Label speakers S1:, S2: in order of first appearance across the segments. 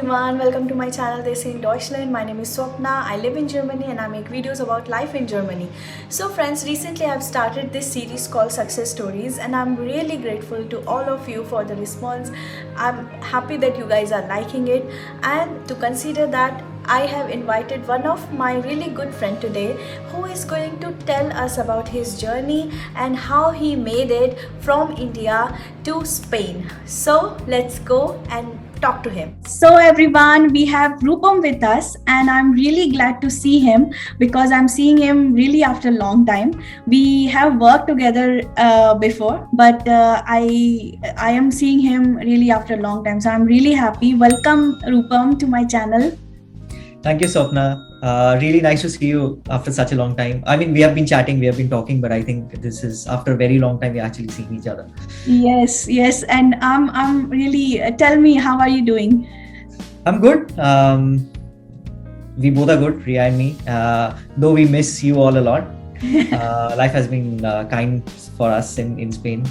S1: everyone, welcome to my channel Desi in Deutschland. My name is Swapna. I live in Germany and I make videos about life in Germany. So friends, recently I've started this series called Success Stories and I'm really grateful to all of you for the response. I'm happy that you guys are liking it, and to consider that I have invited one of my really good friend today who is going to tell us about his journey and how he made it from India to Spain. So let's go and talk to him. So everyone, we have Rupam with us and I'm really glad to see him because I'm seeing him really after a long time. We have worked together before, but I am seeing him really after a long time. So I'm really happy. Welcome Rupam to my channel.
S2: Thank you, Swapna. Really nice to see you after such a long time. I mean, we have been chatting, we have been talking, but I think this is after a very long time we're actually seeing each other.
S1: Yes, and I'm really. Tell me, how are you doing?
S2: I'm good. We both are good, Ria and me. Though we miss you all a lot. Life has been kind for us in Spain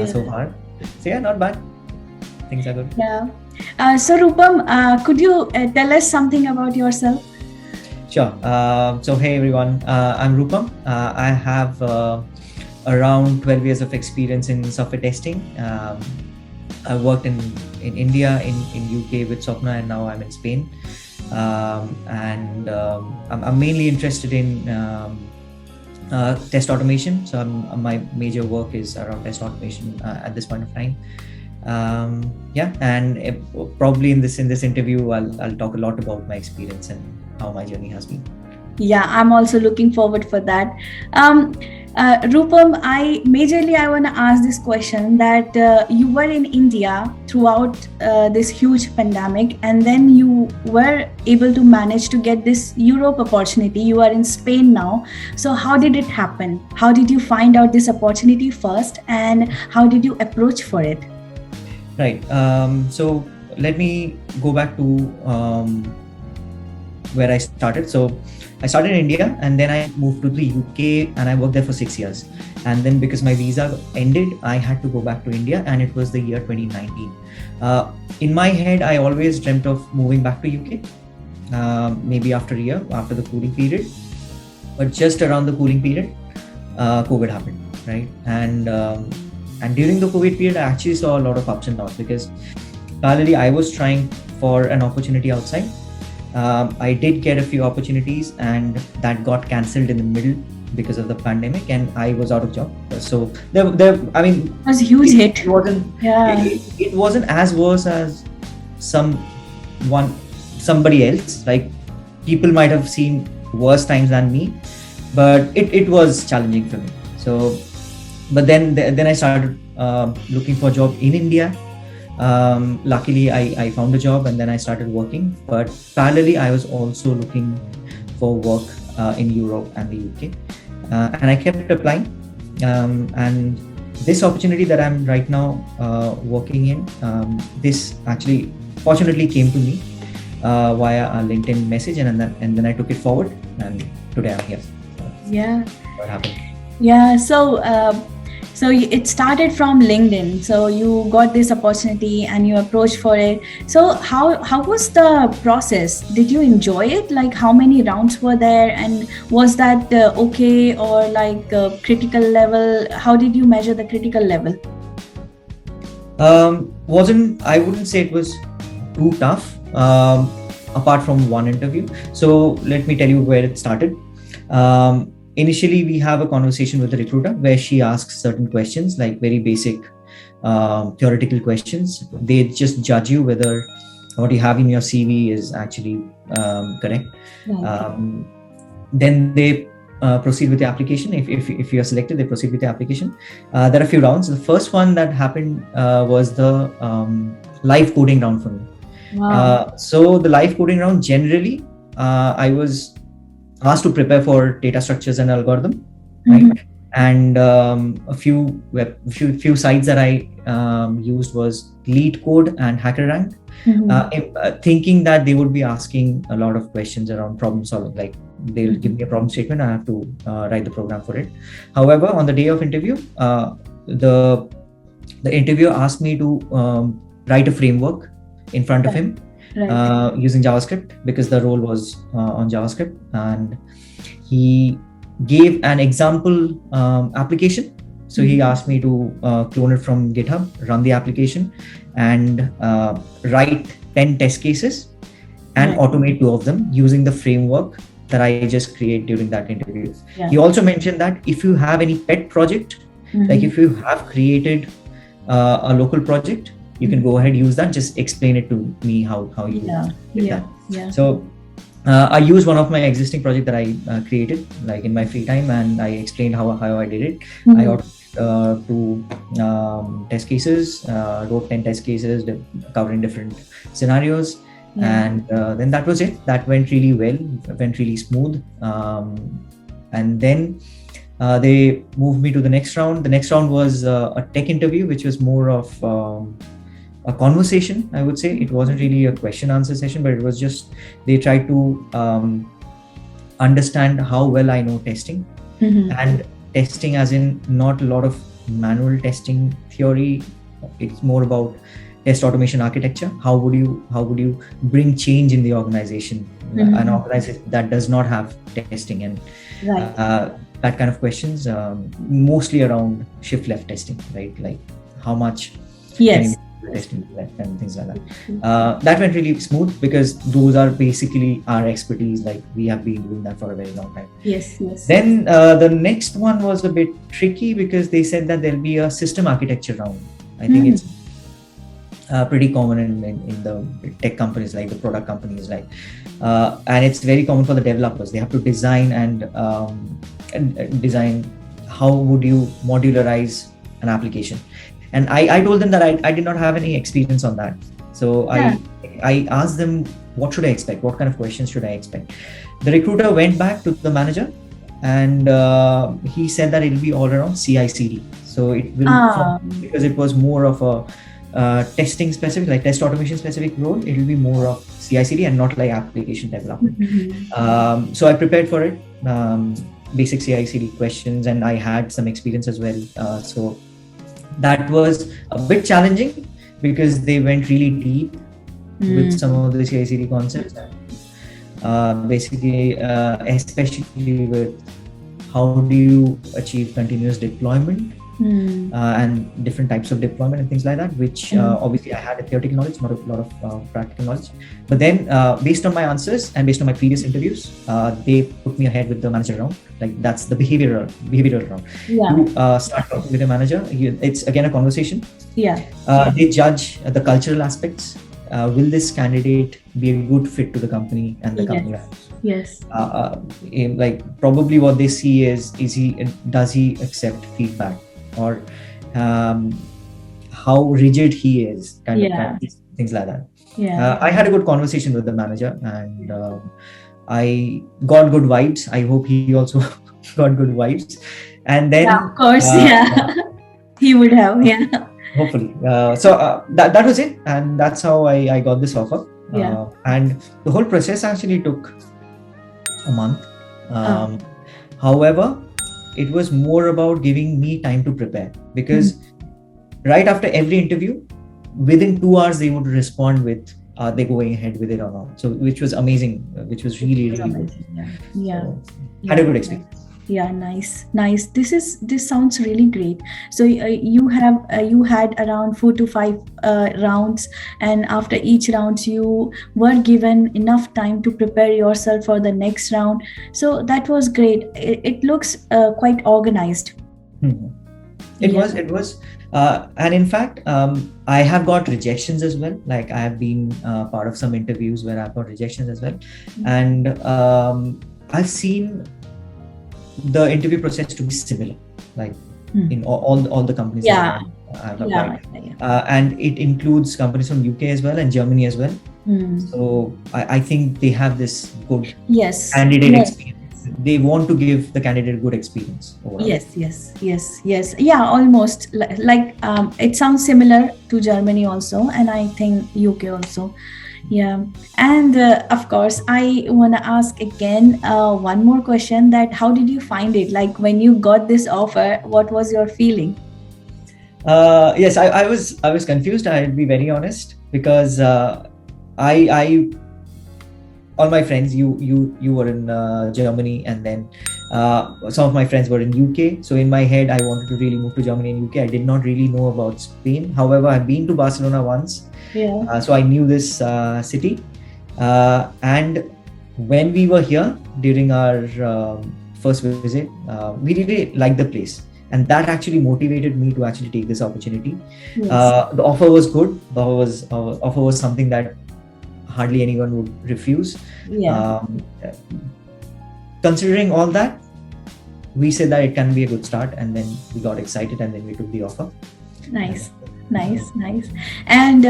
S2: so far. So yeah, not bad. Things are good.
S1: Yeah. So Rupam, could you tell us something about yourself?
S2: Sure. So hey everyone, I'm Rupam. I have around 12 years of experience in software testing. I worked in India, in UK with Swapna, and now I'm in Spain. I'm mainly interested in test automation. So my major work is around test automation at this point of time. Probably in this interview I'll talk a lot about my experience and how my journey has been.
S1: Yeah, I'm also looking forward for that. Rupam, I want to ask this question that you were in India throughout this huge pandemic, and then you were able to manage to get this Europe opportunity. You are in Spain now. So how did it happen? How did you find out this opportunity first, and how did you approach for it?
S2: Right. So let me go back to where I started. So I started in India and then I moved to the UK and I worked there for 6 years. And then because my visa ended, I had to go back to India, and it was the year 2019. In my head, I always dreamt of moving back to UK, maybe after a year, after the cooling period. But just around the cooling period, COVID happened, right? And during the COVID period, I actually saw a lot of ups and downs because parallelly I was trying for an opportunity outside. I did get a few opportunities and that got cancelled in the middle because of the pandemic, and I was out of job. So it
S1: was a huge hit.
S2: It wasn't as worse as somebody else. Like people might have seen worse times than me, but it was challenging for me. So. But then I started looking for a job in India. Luckily, I found a job and then I started working. But parallelly, I was also looking for work in Europe and the UK. And I kept applying. And this opportunity that I'm right now working in, this actually fortunately came to me via a LinkedIn message, and then I took it forward, and today I'm here.
S1: Yeah.
S2: What happened?
S1: Yeah. So it started from LinkedIn. So you got this opportunity and you approached for it. So how was the process? Did you enjoy it? Like how many rounds were there, and was that okay or like critical level? How did you measure the critical level?
S2: I wouldn't say it was too tough, apart from one interview. So let me tell you where it started. Initially, we have a conversation with the recruiter where she asks certain questions, like very basic theoretical questions. They just judge you whether what you have in your CV is actually correct. Then they proceed with the application. If you are selected, they proceed with the application. There are a few rounds. The first one that happened was the live coding round for me.
S1: Wow.
S2: So the live coding round, generally, I was asked to prepare for data structures and algorithm, right? Mm-hmm. And a few sites that I used was LeetCode and HackerRank, thinking that they would be asking a lot of questions around problem solving. Like they'll give me a problem statement, I have to write the program for it. However, on the day of interview, the interviewer asked me to write a framework in front of him
S1: Right.
S2: using JavaScript because the role was on JavaScript, and he gave an example application. So he asked me to clone it from GitHub, run the application, and write 10 test cases and
S1: Right.
S2: automate 2 of them using the framework that I just created during that interview.
S1: Yeah.
S2: He also mentioned that if you have any pet project, like if you have created a local project, you can go ahead, use that, just explain it to me how you did that. So I used one of my existing project that I created like in my free time, and I explained how I did it. I got 2 test cases, wrote 10 test cases covering different scenarios. And then that was it. That went really well, went really smooth. And then they moved me to the next round. The next round was a tech interview, which was more of a conversation, I would say. It wasn't really a question answer session, but it was just, they tried to understand how well I know testing. And testing as in not a lot of manual testing theory. It's more about test automation architecture. How would you bring change in the organization, an organization that does not have testing, and that kind of questions, mostly around shift left testing, right? Like how much testing left and things like that. That went really smooth because those are basically our expertise. Like we have been doing that for a very long time.
S1: Yes.
S2: Then the next one was a bit tricky because they said that there'll be a system architecture round. I think it's pretty common in the tech companies, like the product companies, like and it's very common for the developers. They have to design and design how would you modularize an application. And I told them that I did not have any experience on that. So I asked them, what should I expect? What kind of questions should I expect? The recruiter went back to the manager and he said that it'll be all around CI/CD. So it will, because it was more of a testing specific, like test automation specific role, it will be more of CI/CD and not like application development. So I prepared for it, basic CI/CD questions, and I had some experience as well. So that was a bit challenging because they went really deep with some of the CI/CD concepts. Basically, especially with how do you achieve continuous deployment and different types of deployment and things like that, which obviously I had a theoretical knowledge, not a lot of practical knowledge. But then based on my answers and based on my previous interviews, they put me ahead with the manager round. Like that's the behavioral round. You start talking with the manager. It's again a conversation. They judge the cultural aspects. Will this candidate be a good fit to the company and the company? Like probably what they see is does he accept feedback, or how rigid he is, kind of things like that. I had a good conversation with the manager, and I got good vibes. I hope he also got good vibes. And then
S1: of course, he would have,
S2: hopefully. So that was it, and that's how I got this offer. And the whole process actually took a month. However, it was more about giving me time to prepare, because right after every interview, within 2 hours they would respond with are they going ahead with it or not. So which was amazing, which was really good. So, had a good experience.
S1: Nice. This sounds really great. So you had around 4 to 5 rounds, and after each round you were given enough time to prepare yourself for the next round. So that was great. It looks quite organized.
S2: It was. And in fact, I have got rejections as well. Like I have been part of some interviews where I've got rejections as well. And I've seen the interview process to be similar, like in all the companies that I've applied. And it includes companies from UK as well and Germany as well. So I think they have this good candidate experience. They want to give the candidate a good experience overall.
S1: Yes. Yeah, almost like it sounds similar to Germany also, and I think UK also. And of course I want to ask again one more question, that how did you find it? Like when you got this offer, what was your feeling?
S2: Yes, I was confused, I'll be very honest, because I all my friends, you were in Germany, and then some of my friends were in UK. So in my head, I wanted to really move to Germany and UK. I did not really know about Spain. However, I've been to Barcelona once, so I knew this city. And when we were here during our first visit, we really liked the place, and that actually motivated me to actually take this opportunity. The offer was good. The offer was something that hardly anyone would refuse. Considering all that, we said that it can be a good start, and then we got excited, and then we took the offer.
S1: Nice. And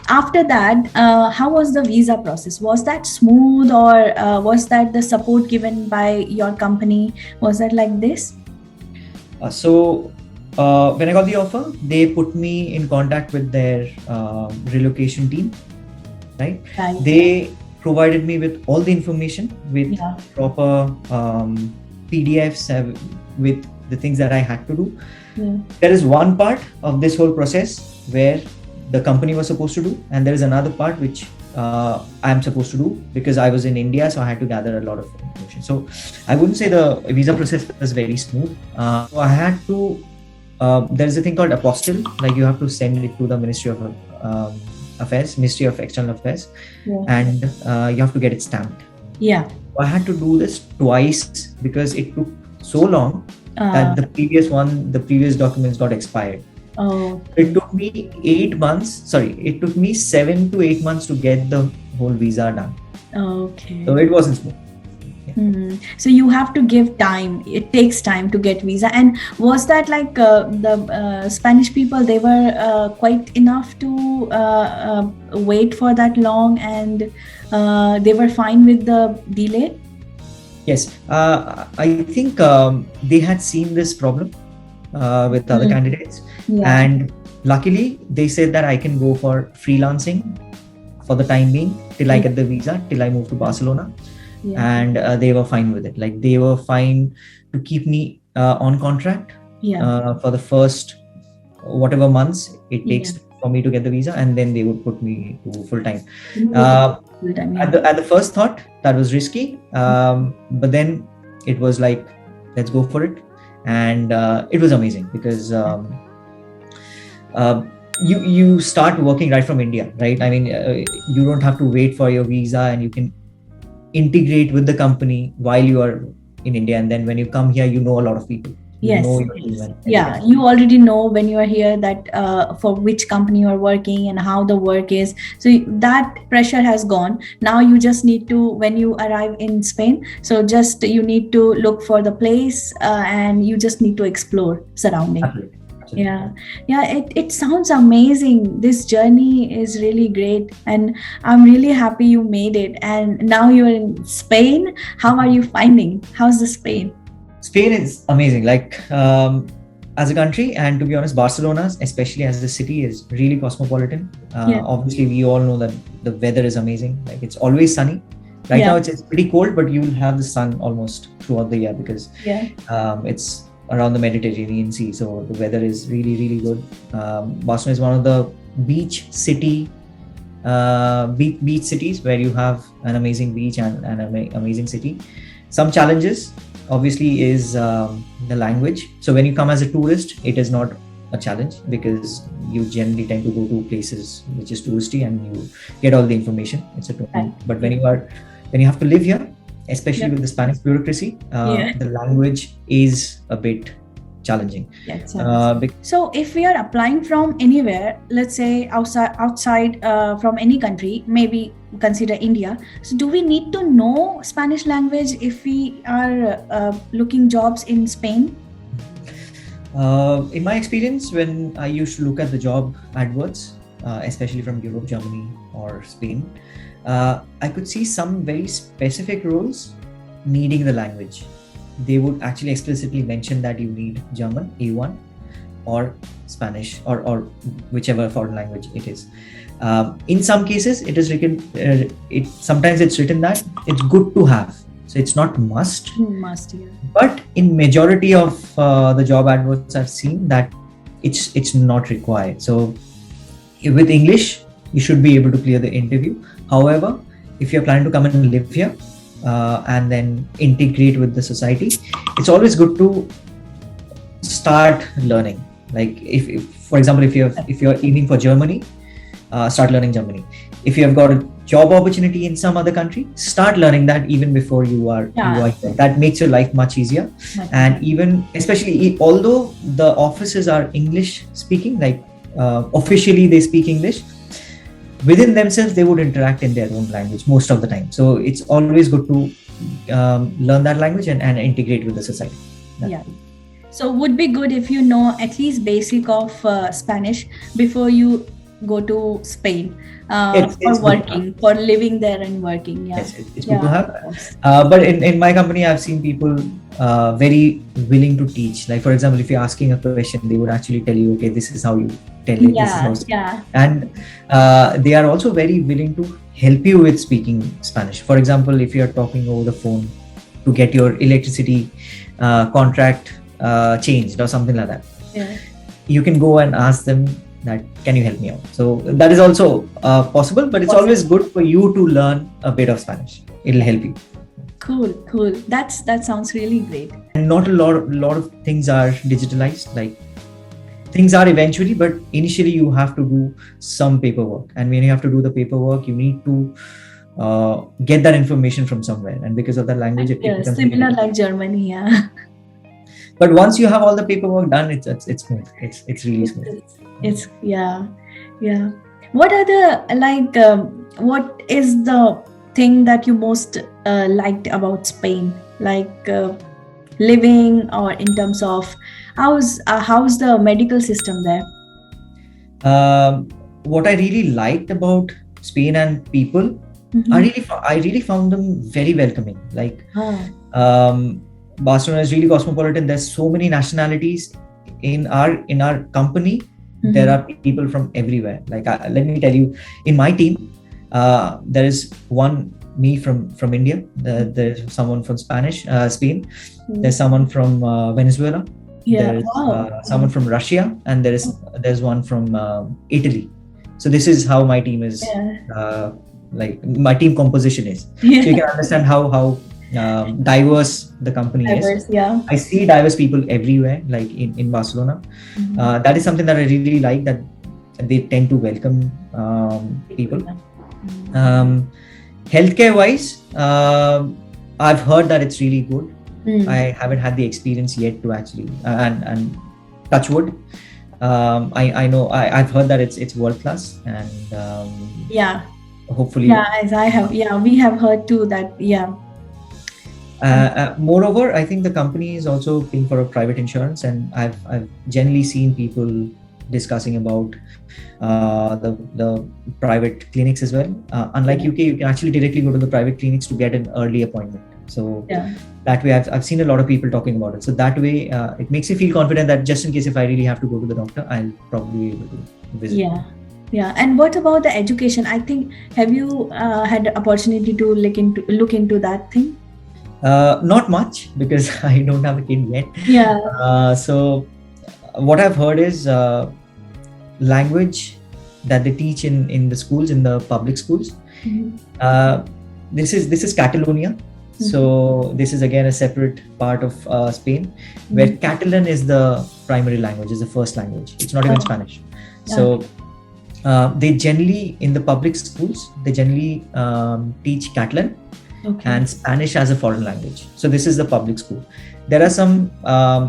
S1: after that, how was the visa process? Was that smooth, or was that the support given by your company? Was that like this?
S2: So when I got the offer, they put me in contact with their relocation team, right? They provided me with all the information, with proper PDFs, with the things that I had to do. There is one part of this whole process where the company was supposed to do, and there is another part which I am supposed to do, because I was in India, so I had to gather a lot of information. So I wouldn't say the visa process was very smooth. So I had to, there is a thing called apostille, like you have to send it to the Ministry of Ministry of External Affairs, and you have to get it stamped. I had to do this twice because it took so long that the previous documents got expired. It took me 8 months. It took me 7 to 8 months to get the whole visa done. So it wasn't smooth.
S1: So you have to give time. It takes time to get visa. And was that like the Spanish people, they were quite enough to wait for that long, and they were fine with the delay?
S2: Yes, I think they had seen this problem with other candidates, and luckily they said that I can go for freelancing for the time being till I get the visa, till I move to Barcelona. And they were fine with it. Like, they were fine to keep me on contract for the first whatever months it takes for me to get the visa, and then they would put me to full time. At the first thought, that was risky, but then it was like, let's go for it, and it was amazing because you start working right from India, right? I mean, you don't have to wait for your visa, and you can integrate with the company while you are in India, and then when you come here, you know a lot of people. You already know when you are here that for which company you are working and how the work is. So that pressure has gone. Now you just need to, when you arrive in Spain, so just you need to look for the place and you just need to explore surrounding. Absolutely.
S1: It sounds amazing. This journey is really great, and I'm really happy you made it. And now you're in Spain. How are you finding? How's the Spain?
S2: Spain is amazing, like as a country, and to be honest, Barcelona, especially as a city, is really cosmopolitan. Obviously, we all know that the weather is amazing. Like, it's always sunny. Right now, it's pretty cold, but you will have the sun almost throughout the year because it's around the Mediterranean Sea, so the weather is really, really good. Barcelona is one of the beach cities where you have an amazing beach and an amazing city. Some challenges, obviously, is the language. So when you come as a tourist, it is not a challenge because you generally tend to go to places which is touristy and you get all the information, etc. But when you have to live here, especially with the Spanish bureaucracy, the language is a bit challenging.
S1: So if we are applying from anywhere, let's say outside from any country, maybe consider India, so do we need to know Spanish language if we are looking jobs in Spain?
S2: In my experience, when I used to look at the job adverts, especially from Europe, Germany or Spain, I could see some very specific roles needing the language. They would actually explicitly mention that you need German A1 or Spanish or whichever foreign language it is. In some cases, it is written. Sometimes it's written that it's good to have. So it's not must. But in majority of the job adverts, I've seen that it's not required. So with English, you should be able to clear the interview. However, if you're planning to come and live here and then integrate with the society, it's always good to start learning. Like if for example, if you're aiming for Germany, start learning Germany. If you have got a job opportunity in some other country, start learning that even before you are here. That makes your life much easier. And even especially although the offices are English speaking, like officially they speak English, within themselves they would interact in their own language most of the time. So it's always good to learn that language and integrate with the society.
S1: Yeah. So would be good if you know at least basic of Spanish before you go to Spain for working, for living there and working. Yeah.
S2: Yes, it's good to have. But in my company, I've seen people very willing to teach. Like for example, if you're asking a question, they would actually tell you, okay, this is how you tell it. This is how and they are also very willing to help you with speaking Spanish. For example, if you're talking over the phone to get your electricity contract changed or something like that, you can go and ask them that, can you help me out? So that is also possible, but it's always good for you to learn a bit of Spanish. It'll help you.
S1: Cool. That sounds really great.
S2: And not a lot of things are digitalized. Like things are eventually, but initially you have to do some paperwork. And when you have to do the paperwork, you need to get that information from somewhere. And because of that language, it becomes
S1: similar like Germany. Yeah.
S2: But once you have all the paperwork done, it's smooth. It's really smooth.
S1: It's yeah. What are the what is the thing that you most liked about Spain? Like living, or in terms of how's the medical system there?
S2: What I really liked about Spain and people, I really found them very welcoming. Like Barcelona is really cosmopolitan. There's so many nationalities in our company. There are people from everywhere. Like let me tell you, in my team, there is me from India. There's someone from Spain. There's someone from Venezuela. There's someone from Russia, and there's one from Italy. So this is how my team is. Like my team composition is. So you can understand how diverse the company is. I see diverse people everywhere, like in Barcelona. That is something that I really like, that they tend to welcome people. Healthcare wise, I've heard that it's really good. I haven't had the experience yet to actually and touch wood. I know I've heard that it's world class, and hopefully
S1: as I have we have heard too that
S2: moreover, I think the company is also paying for a private insurance, and I've generally seen people discussing about the private clinics as well. Unlike UK, you can actually directly go to the private clinics to get an early appointment. So that way, I've seen a lot of people talking about it. So that way, it makes me feel confident that just in case if I really have to go to the doctor, I'll probably be able to visit.
S1: Yeah. And what about the education? I think, have you had the opportunity to look into that thing?
S2: Not much, because I don't have a kid yet. So what I've heard is language that they teach in the schools, in the public schools. This is Catalonia. So this is again a separate part of Spain, where Catalan is the primary language, is the first language. It's not even Spanish. So they generally, in the public schools, they generally teach Catalan and Spanish as a foreign language. So this is the public school. There are some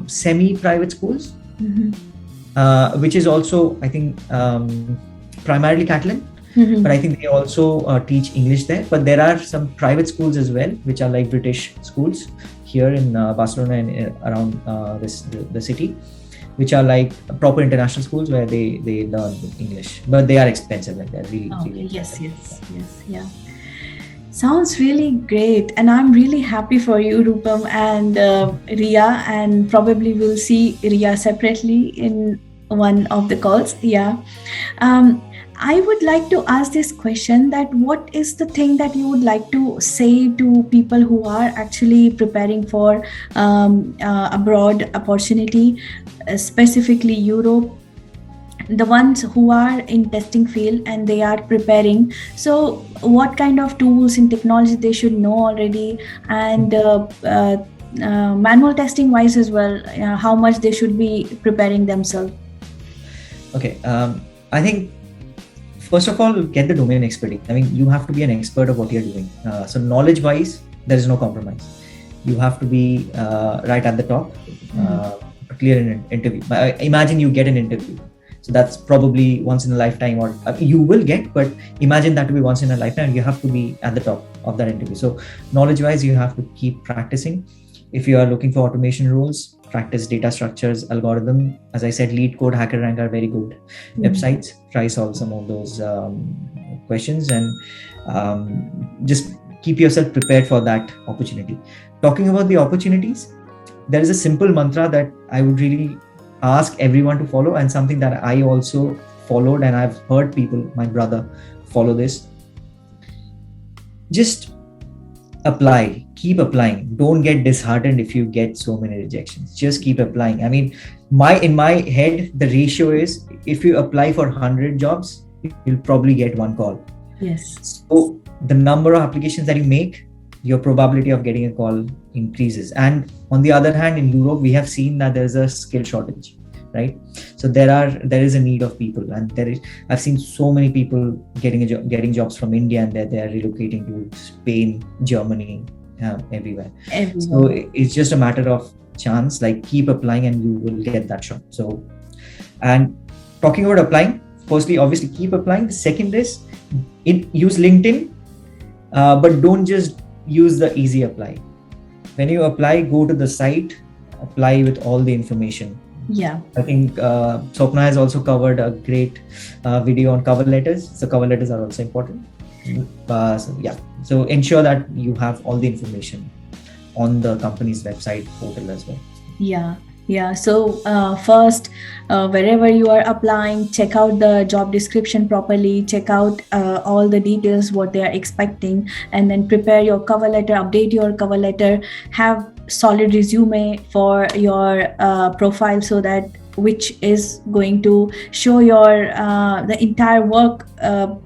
S2: semi-private schools, which is also, I think, primarily Catalan, but I think they also teach English there. But there are some private schools as well, which are like British schools here in Barcelona and around the city, which are like proper international schools where they learn English, but they are expensive. Like they're really
S1: yes. Sounds really great, and I'm really happy for you, Rupam and Ria, and probably we'll see Ria separately in one of the calls. I would like to ask this question, that what is the thing that you would like to say to people who are actually preparing for abroad opportunity, specifically Europe? the ones who are in testing field and they are preparing, so what kind of tools and technology they should know already, and manual testing wise as well, how much they should be preparing themselves?
S2: Okay, I think first of all, get the domain expertise. I mean, you have to be an expert of what you're doing. So knowledge wise, there is no compromise. You have to be right at the top, clear in an interview. Imagine you get an interview. So that's probably once in a lifetime, or you will get, but imagine that to be once in a lifetime. You have to be at the top of that interview. So knowledge wise, you have to keep practicing. If you are looking for automation roles, practice data structures, algorithm. As I said, Lead Code, HackerRank are very good websites. Try solve some of those questions, and just keep yourself prepared for that opportunity. Talking about the opportunities, there is a simple mantra that I would really ask everyone to follow, and something that I also followed, and I've heard people, my brother, follow this. Just apply, keep applying. Don't get disheartened if you get so many rejections. Just keep applying. I mean, in my head, the ratio is, if you apply for 100 jobs, you'll probably get one call.
S1: Yes.
S2: So the number of applications that you make, your probability of getting a call increases. And on the other hand, in Europe, we have seen that there's a skill shortage, right? So there is a need of people, and I've seen so many people getting jobs from India, and they're relocating to Spain, Germany, everywhere. So it's just a matter of chance. Like, keep applying and you will get that shot. So, and talking about applying, firstly, obviously keep applying. The second is, use LinkedIn, but don't just use the easy apply. When you apply, go to the site, apply with all the information.
S1: Yeah,
S2: I think Swapna has also covered a great video on cover letters. So cover letters are also important. So ensure that you have all the information on the company's website, portal as well.
S1: Yeah. So first, wherever you are applying, check out the job description properly, check out all the details, what they are expecting, and then prepare your cover letter, update your cover letter, have solid resume for your profile, so that which is going to show your the entire work,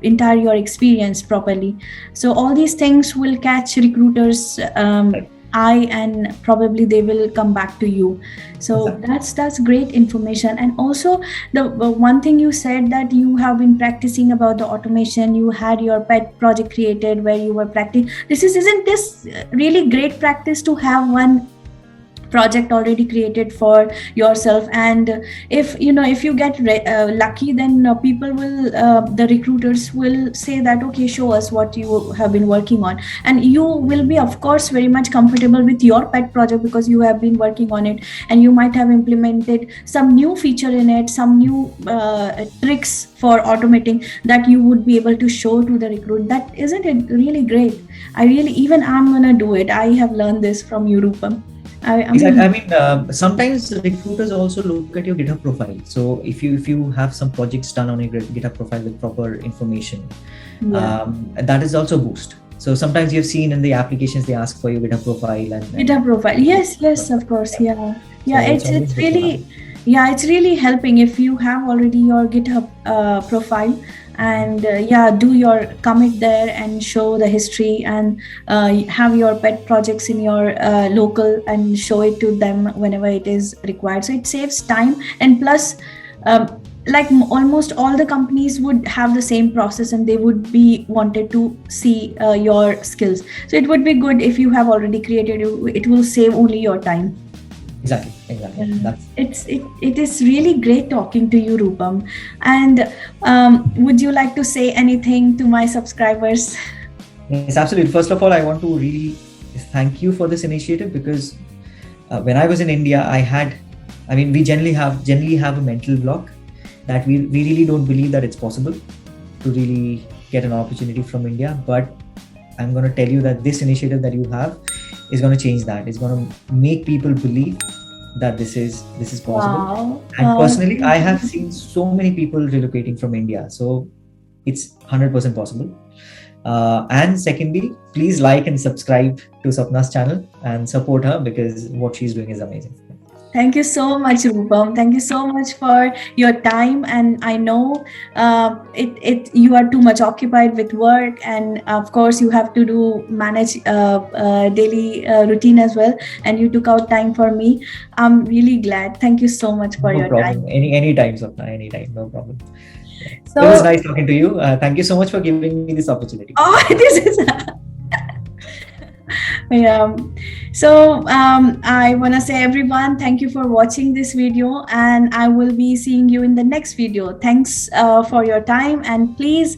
S1: entire your experience properly. So all these things will catch recruiters' eye, and probably they will come back to you. So
S2: Exactly.
S1: that's great information. And also, the one thing you said, that you have been practicing about the automation, you had your pet project created where you were practicing. Isn't this really great practice to have one project already created for yourself? And if you get lucky, then people will, the recruiters will say that, okay, show us what you have been working on, and you will be, of course, very much comfortable with your pet project, because you have been working on it, and you might have implemented some new feature in it, some new tricks for automating, that you would be able to show to the recruit. That, isn't it really great? Even I'm gonna do it. I have learned this from Eurupam.
S2: Exactly. I mean, sometimes recruiters also look at your GitHub profile. So if you have some projects done on your GitHub profile with proper information, that is also a boost. So sometimes you've seen in the applications they ask for your GitHub profile and
S1: GitHub profile. Yes, of course. Yeah.
S2: So
S1: It's really, it's really helping if you have already your GitHub profile, and do your commit there and show the history, and have your pet projects in your local, and show it to them whenever it is required. So it saves time, and plus, almost all the companies would have the same process, and they would be wanted to see your skills. So it would be good if you have already created it will save only your time.
S2: Exactly.
S1: It is really great talking to you, Rupam. And would you like to say anything to my subscribers?
S2: Yes, absolutely. First of all, I want to really thank you for this initiative, because when I was in India, we generally have a mental block that we really don't believe that it's possible to really get an opportunity from India. But I'm going to tell you that this initiative that you have is going to change that. It's going to make people believe that this is possible.
S1: Wow.
S2: And personally, I have seen so many people relocating from India. So it's 100% possible. And secondly, please like and subscribe to Swapna's channel and support her, because what she's doing is amazing.
S1: Thank you so much, Rupam. Thank you so much for your time. And I know you are too much occupied with work, and of course you have to manage daily routine as well. And you took out time for me. I'm really glad. Thank you so much for
S2: No
S1: your
S2: problem.
S1: time.
S2: Any time, Swapna. Any time. No problem. It was
S1: So,
S2: nice talking to you. Thank you so much for giving me this opportunity.
S1: oh, this is. Yeah. So I want to say, everyone, thank you for watching this video, and I will be seeing you in the next video. Thanks for your time, and please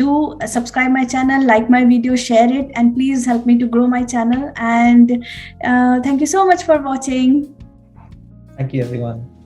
S1: do subscribe my channel, like my video, share it, and please help me to grow my channel. And thank you so much for watching.
S2: Thank you, everyone.